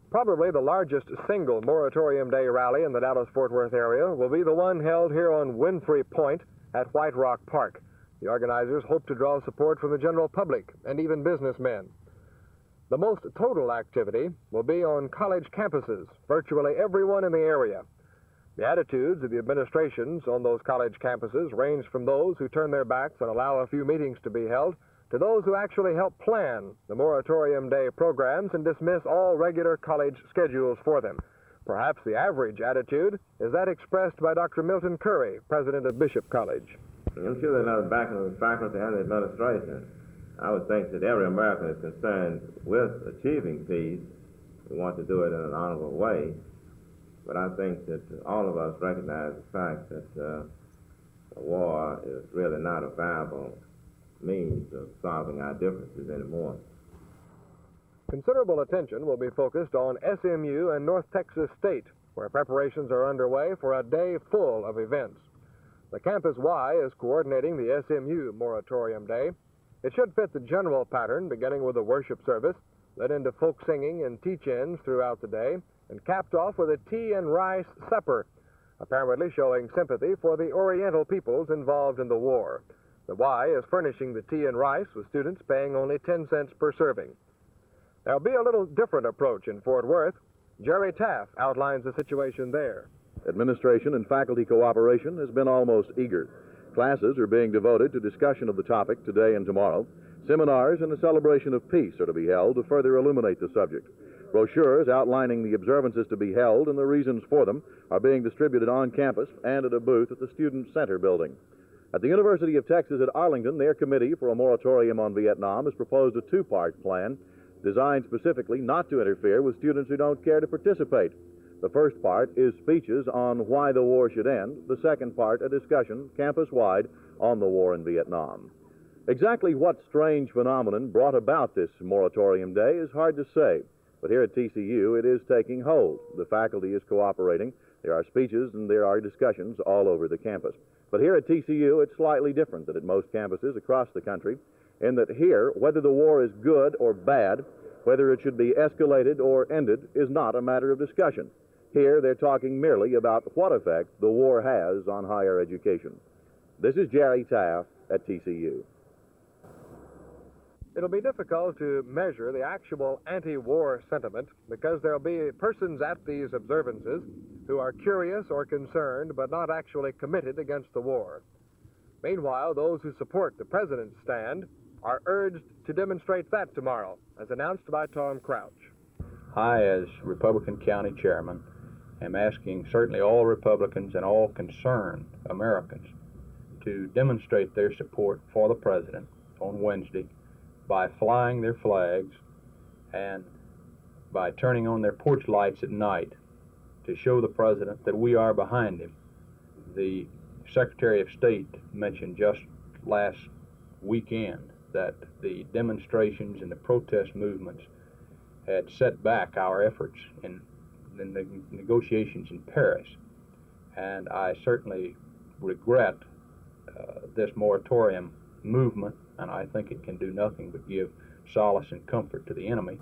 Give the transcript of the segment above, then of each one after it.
Probably the largest single Moratorium Day rally in the Dallas-Fort Worth area will be the one held here on Winfrey Point at White Rock Park. The organizers hope to draw support from the general public and even businessmen. The most total activity will be on college campuses, virtually everyone in the area. The attitudes of the administrations on those college campuses range from those who turn their backs and allow a few meetings to be held to those who actually help plan the Moratorium Day programs and dismiss all regular college schedules for them. Perhaps the average attitude is that expressed by Dr. Milton K, president of Bishop College. I'm sure they're not backing the faculty and the administration. I would think that every American is concerned with achieving peace. We want to do it in an honorable way. But I think that all of us recognize the fact that war is really not a viable means of solving our differences anymore. Considerable attention will be focused on SMU and North Texas State, where preparations are underway for a day full of events. The Campus Y is coordinating the SMU Moratorium Day. It should fit the general pattern, beginning with a worship service, led into folk singing and teach-ins throughout the day, and capped off with a tea and rice supper, apparently showing sympathy for the Oriental peoples involved in the war. The Y is furnishing the tea and rice, with students paying only 10 cents per serving. There'll be a little different approach in Fort Worth. Jerry Taff outlines the situation there. Administration and faculty cooperation has been almost eager. Classes are being devoted to discussion of the topic today and tomorrow. Seminars and a celebration of peace are to be held to further illuminate the subject. Brochures outlining the observances to be held and the reasons for them are being distributed on campus and at a booth at the Student Center building. At the University of Texas at Arlington, their committee for a moratorium on Vietnam has proposed a two-part plan designed specifically not to interfere with students who don't care to participate. The first part is speeches on why the war should end. The second part, a discussion campus-wide on the war in Vietnam. Exactly what strange phenomenon brought about this moratorium day is hard to say. But here at TCU, it is taking hold. The faculty is cooperating. There are speeches and there are discussions all over the campus. But here at TCU, it's slightly different than at most campuses across the country, in that here, whether the war is good or bad, whether it should be escalated or ended, is not a matter of discussion. Here, they're talking merely about what effect the war has on higher education. This is Jerry Taff at TCU. It'll be difficult to measure the actual anti-war sentiment because there'll be persons at these observances who are curious or concerned but not actually committed against the war. Meanwhile, those who support the president's stand are urged to demonstrate that tomorrow, as announced by Tom Crouch. I, as Republican County Chairman, am asking certainly all Republicans and all concerned Americans to demonstrate their support for the president on Wednesday by flying their flags and by turning on their porch lights at night to show the president that we are behind him. The Secretary of State mentioned just last weekend that the demonstrations and the protest movements had set back our efforts in the negotiations in Paris. And I certainly regret this moratorium movement, and I think it can do nothing but give solace and comfort to the enemy.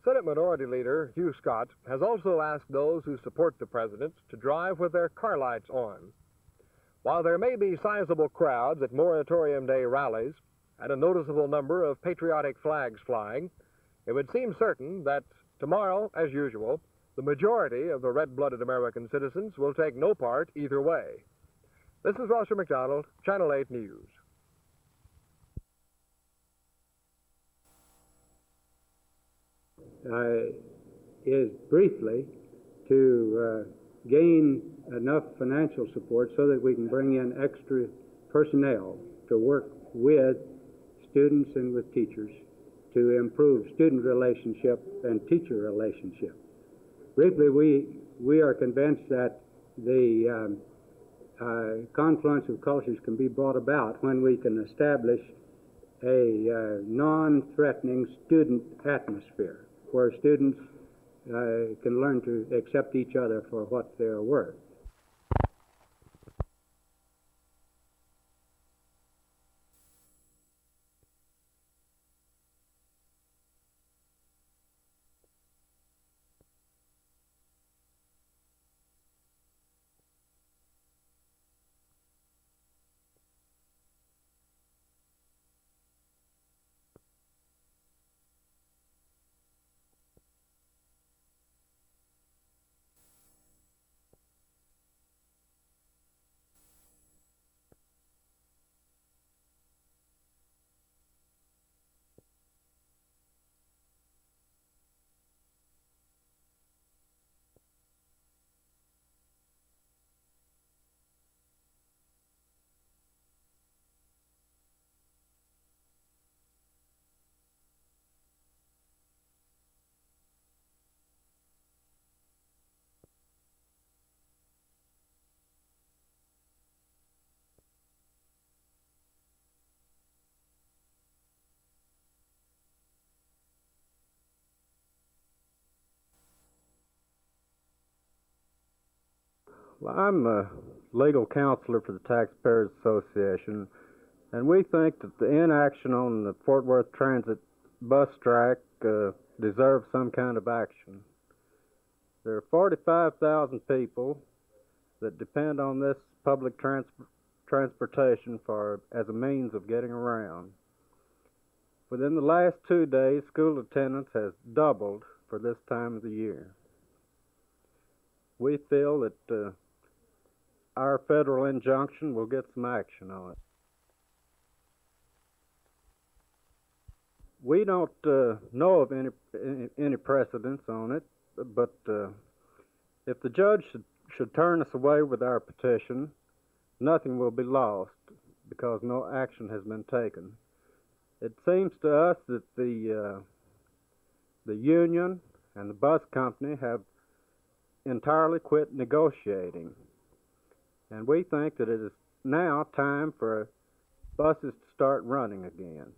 Senate Minority Leader Hugh Scott has also asked those who support the president to drive with their car lights on. While there may be sizable crowds at Moratorium Day rallies and a noticeable number of patriotic flags flying, it would seem certain that tomorrow, as usual, the majority of the red-blooded American citizens will take no part either way. This is Roger McDonald, Channel 8 News. Is briefly to gain enough financial support so that we can bring in extra personnel to work with students and with teachers to improve student relationship and teacher relationship. Briefly, we are convinced that the confluence of cultures can be brought about when we can establish a non-threatening student atmosphere where students can learn to accept each other for what they're worth. Well, I'm a legal counselor for the Taxpayers Association, and we think that the inaction on the Fort Worth Transit bus strike deserves some kind of action. There are 45,000 people that depend on this public transportation as a means of getting around. Within the last 2 days, school attendance has doubled for this time of the year. We feel that our federal injunction will get some action on it. We don't know of any precedents on it, but if the judge should turn us away with our petition, nothing will be lost because no action has been taken. It seems to us that the union and the bus company have entirely quit negotiating, and we think that it is now time for buses to start running again.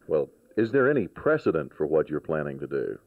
Well, is there any precedent for what you're planning to do?